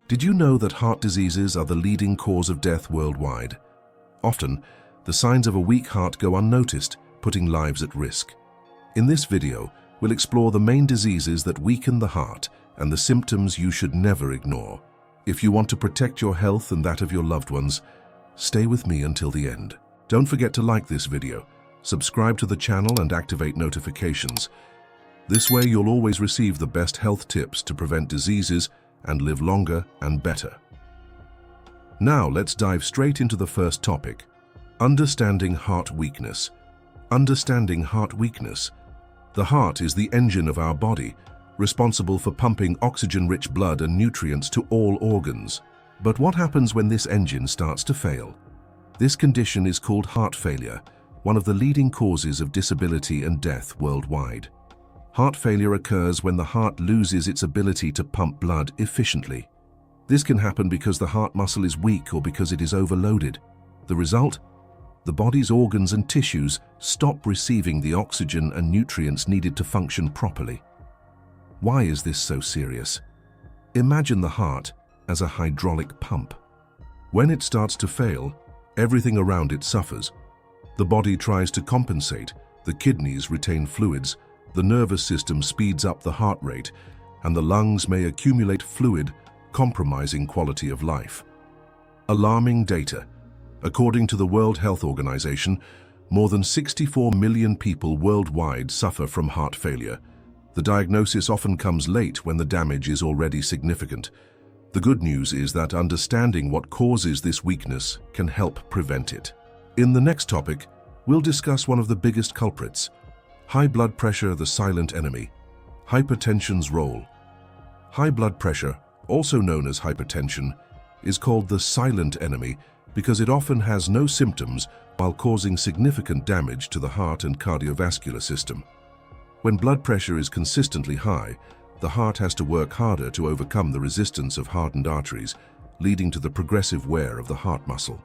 Did you know that heart diseases are the leading cause of death worldwide? Often, the signs of a weak heart go unnoticed, putting lives at risk. In this video, we'll explore the main diseases that weaken the heart and the symptoms you should never ignore. If you want to protect your health and that of your loved ones, stay with me until the end. Don't forget to like this video, subscribe to the channel and activate notifications. This way you'll always receive the best health tips to prevent diseases and live longer and better. Now let's dive straight into the first topic, understanding heart weakness. Understanding heart weakness. The heart is the engine of our body, responsible for pumping oxygen-rich blood and nutrients to all organs. But what happens when this engine starts to fail? This condition is called heart failure, one of the leading causes of disability and death worldwide. Heart failure occurs when the heart loses its ability to pump blood efficiently. This can happen because the heart muscle is weak or because it is overloaded. The result? The body's organs and tissues stop receiving the oxygen and nutrients needed to function properly. Why is this so serious? Imagine the heart as a hydraulic pump. When it starts to fail, everything around it suffers. The body tries to compensate, the kidneys retain fluids, the nervous system speeds up the heart rate, and the lungs may accumulate fluid, compromising quality of life. Alarming data. According to the World Health Organization, more than 64 million people worldwide suffer from heart failure. The diagnosis often comes late when the damage is already significant. The good news is that understanding what causes this weakness can help prevent it. In the next topic, we'll discuss one of the biggest culprits: high blood pressure, the silent enemy. Hypertension's role. High blood pressure, also known as hypertension, is called the silent enemy because it often has no symptoms while causing significant damage to the heart and cardiovascular system. When blood pressure is consistently high, the heart has to work harder to overcome the resistance of hardened arteries, leading to the progressive wear of the heart muscle.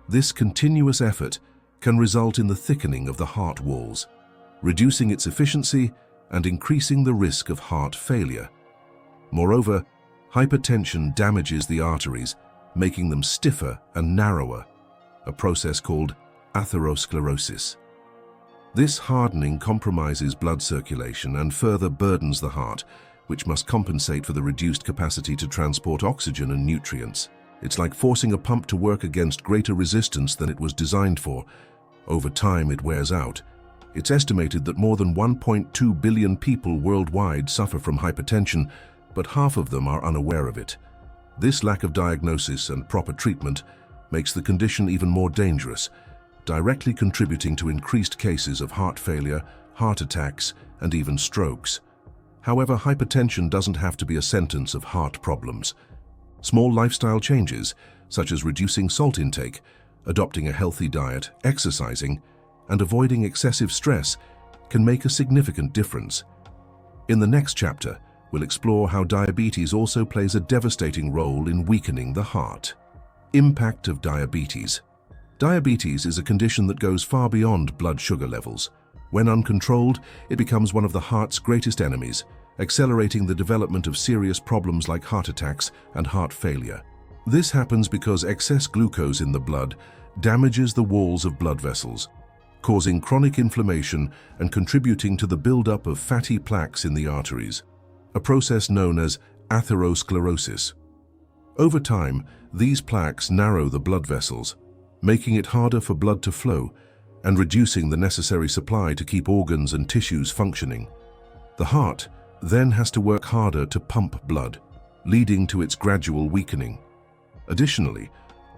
This continuous effort can result in the thickening of the heart walls, reducing its efficiency and increasing the risk of heart failure. Moreover, hypertension damages the arteries, making them stiffer and narrower, a process called atherosclerosis. This hardening compromises blood circulation and further burdens the heart, which must compensate for the reduced capacity to transport oxygen and nutrients. It's like forcing a pump to work against greater resistance than it was designed for. Over time, it wears out. It's estimated that more than 1.2 billion people worldwide suffer from hypertension, but half of them are unaware of it. This lack of diagnosis and proper treatment makes the condition even more dangerous, directly contributing to increased cases of heart failure, heart attacks, and even strokes. However, hypertension doesn't have to be a sentence of heart problems. Small lifestyle changes, such as reducing salt intake, adopting a healthy diet, exercising, and avoiding excessive stress, can make a significant difference. In the next chapter, we'll explore how diabetes also plays a devastating role in weakening the heart. Impact of diabetes. Diabetes is a condition that goes far beyond blood sugar levels. When uncontrolled, it becomes one of the heart's greatest enemies, accelerating the development of serious problems like heart attacks and heart failure. This happens because excess glucose in the blood damages the walls of blood vessels, causing chronic inflammation and contributing to the buildup of fatty plaques in the arteries, a process known as atherosclerosis. Over time, these plaques narrow the blood vessels, making it harder for blood to flow and reducing the necessary supply to keep organs and tissues functioning. The heart then has to work harder to pump blood, leading to its gradual weakening. Additionally,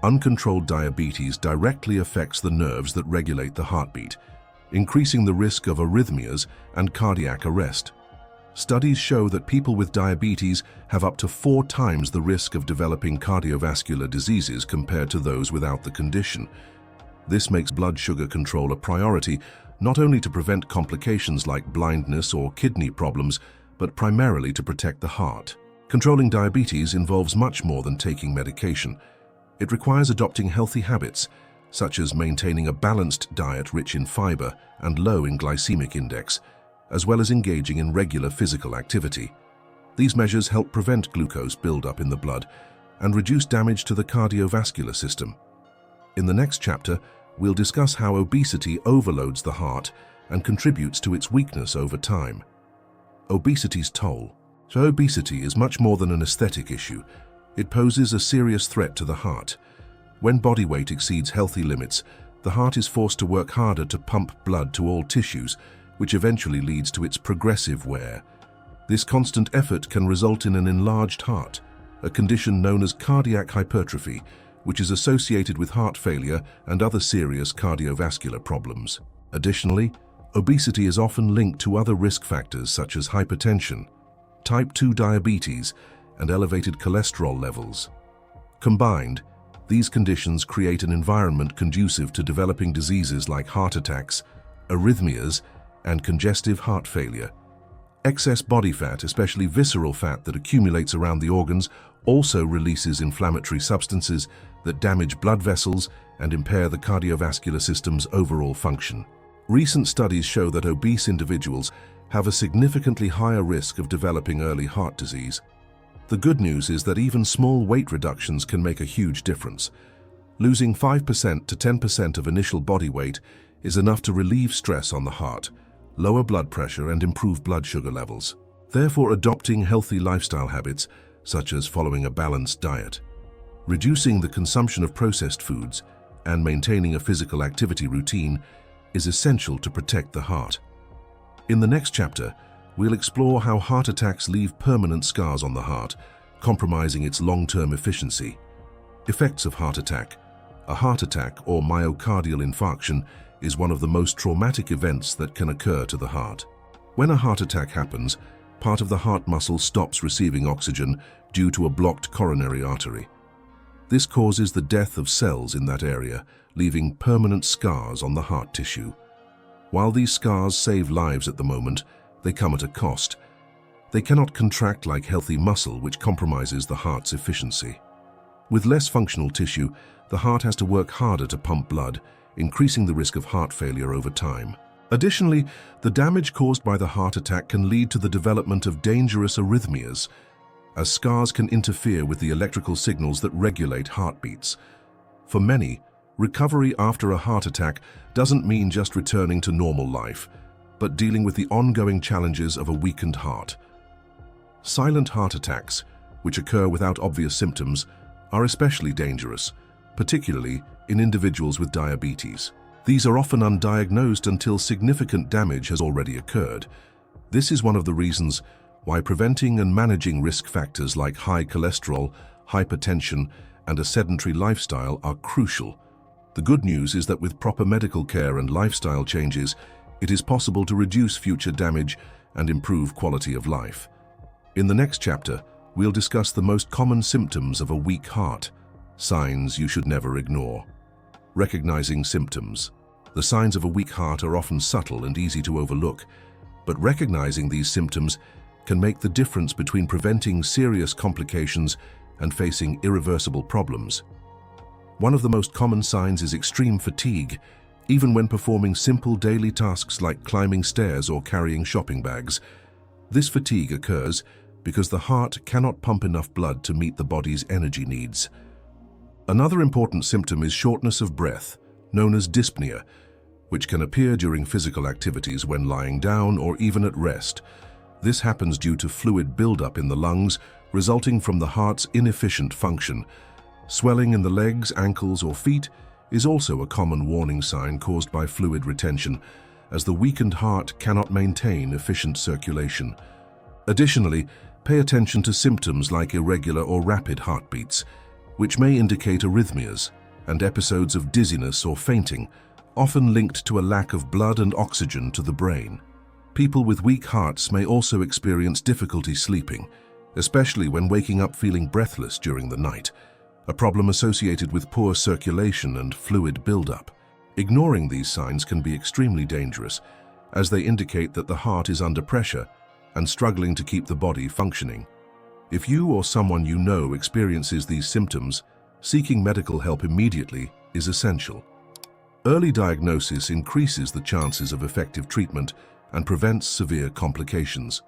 uncontrolled diabetes directly affects the nerves that regulate the heartbeat, increasing the risk of arrhythmias and cardiac arrest. Studies show that people with diabetes have up to 4 times the risk of developing cardiovascular diseases compared to those without the condition. This makes blood sugar control a priority, not only to prevent complications like blindness or kidney problems, but primarily to protect the heart. Controlling diabetes involves much more than taking medication. It requires adopting healthy habits, such as maintaining a balanced diet rich in fiber and low in glycemic index, as well as engaging in regular physical activity. These measures help prevent glucose buildup in the blood and reduce damage to the cardiovascular system. In the next chapter, we'll discuss how obesity overloads the heart and contributes to its weakness over time. Obesity's toll. So obesity is much more than an aesthetic issue. It poses a serious threat to the heart. When body weight exceeds healthy limits, the heart is forced to work harder to pump blood to all tissues, which eventually leads to its progressive wear. This constant effort can result in an enlarged heart, a condition known as cardiac hypertrophy, which is associated with heart failure and other serious cardiovascular problems. Additionally, obesity is often linked to other risk factors such as hypertension, type 2 diabetes, and elevated cholesterol levels. Combined, these conditions create an environment conducive to developing diseases like heart attacks, arrhythmias, and congestive heart failure. Excess body fat, especially visceral fat that accumulates around the organs, also releases inflammatory substances that damage blood vessels and impair the cardiovascular system's overall function. Recent studies show that obese individuals have a significantly higher risk of developing early heart disease. The good news is that even small weight reductions can make a huge difference. Losing 5% to 10% of initial body weight is enough to relieve stress on the heart, lower blood pressure, and improve blood sugar levels. Therefore, adopting healthy lifestyle habits, such as following a balanced diet, reducing the consumption of processed foods, and maintaining a physical activity routine is essential to protect the heart. In the next chapter, we'll explore how heart attacks leave permanent scars on the heart, compromising its long-term efficiency. Effects of heart attack. A heart attack or myocardial infarction is one of the most traumatic events that can occur to the heart. When a heart attack happens, part of the heart muscle stops receiving oxygen due to a blocked coronary artery. This causes the death of cells in that area, leaving permanent scars on the heart tissue. While these scars save lives at the moment, they come at a cost. They cannot contract like healthy muscle, which compromises the heart's efficiency. With less functional tissue, the heart has to work harder to pump blood, increasing the risk of heart failure over time. Additionally, the damage caused by the heart attack can lead to the development of dangerous arrhythmias, as scars can interfere with the electrical signals that regulate heartbeats. For many, recovery after a heart attack doesn't mean just returning to normal life, but dealing with the ongoing challenges of a weakened heart. Silent heart attacks, which occur without obvious symptoms, are especially dangerous, particularly in individuals with diabetes. These are often undiagnosed until significant damage has already occurred. This is one of the reasons why preventing and managing risk factors like high cholesterol, hypertension, and a sedentary lifestyle are crucial. The good news is that with proper medical care and lifestyle changes, it is possible to reduce future damage and improve quality of life. In the next chapter, we'll discuss the most common symptoms of a weak heart, signs you should never ignore. Recognizing symptoms. The signs of a weak heart are often subtle and easy to overlook, but recognizing these symptoms can make the difference between preventing serious complications and facing irreversible problems. One of the most common signs is extreme fatigue, even when performing simple daily tasks like climbing stairs or carrying shopping bags. This fatigue occurs because the heart cannot pump enough blood to meet the body's energy needs. Another important symptom is shortness of breath, known as dyspnea, which can appear during physical activities when lying down or even at rest. This happens due to fluid buildup in the lungs, resulting from the heart's inefficient function. Swelling in the legs, ankles, or feet is also a common warning sign caused by fluid retention, as the weakened heart cannot maintain efficient circulation. Additionally, pay attention to symptoms like irregular or rapid heartbeats, which may indicate arrhythmias, and episodes of dizziness or fainting, often linked to a lack of blood and oxygen to the brain. People with weak hearts may also experience difficulty sleeping, especially when waking up feeling breathless during the night, a problem associated with poor circulation and fluid buildup. Ignoring these signs can be extremely dangerous, as they indicate that the heart is under pressure and struggling to keep the body functioning. If you or someone you know experiences these symptoms, seeking medical help immediately is essential. Early diagnosis increases the chances of effective treatment and prevents severe complications.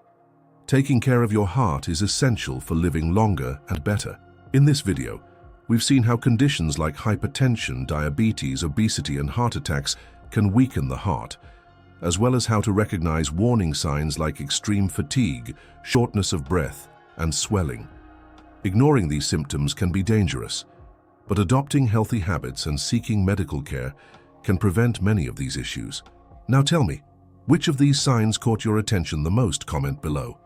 Taking care of your heart is essential for living longer and better. In this video, we've seen how conditions like hypertension, diabetes, obesity, and heart attacks can weaken the heart, as well as how to recognize warning signs like extreme fatigue, shortness of breath, and swelling. Ignoring these symptoms can be dangerous, but adopting healthy habits and seeking medical care can prevent many of these issues. Now tell me, which of these signs caught your attention the most? Comment below.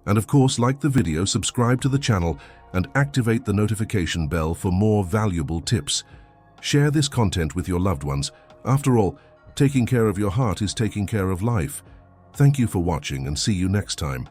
And of course, like the video, subscribe to the channel, and activate the notification bell for more valuable tips. Share this content with your loved ones. After all, taking care of your heart is taking care of life. Thank you for watching, and see you next time.